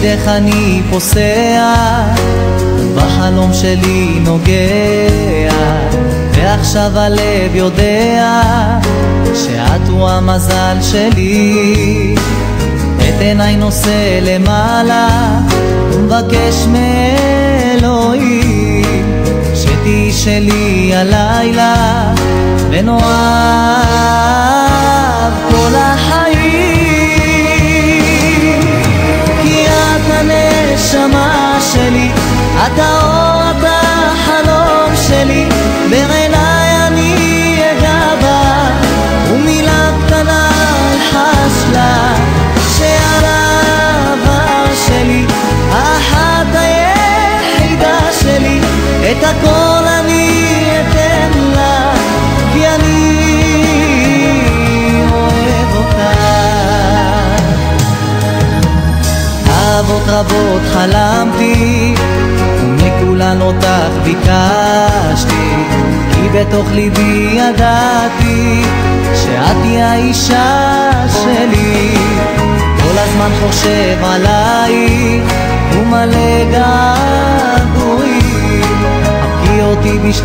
לידך אני פוסע, בחלום שלי נוגע, ועכשיו הלב יודע שאת הוא המזל שלי. את עיניי נושא למעלה ומבקש מאלוהים שתהי שלי הלילה ונאהב כל החיים. כי את הנשמה שלי, את האור, את החלום שלי, בעיניי אני אגע בה, ומילה קטנה אלחש לה שהאהבה שלי, האחת היחידה שלי, את הכל אני אתן לה, כי אני אוהב אותה. אהבות רבות חלמתי, ומכולן אותך ביקשתי, כי בתוך ליבי ידעתי שאת היא האישה שלי. כל הזמן חושב עלייך ומלא געגועים, הפקי אותי בשתי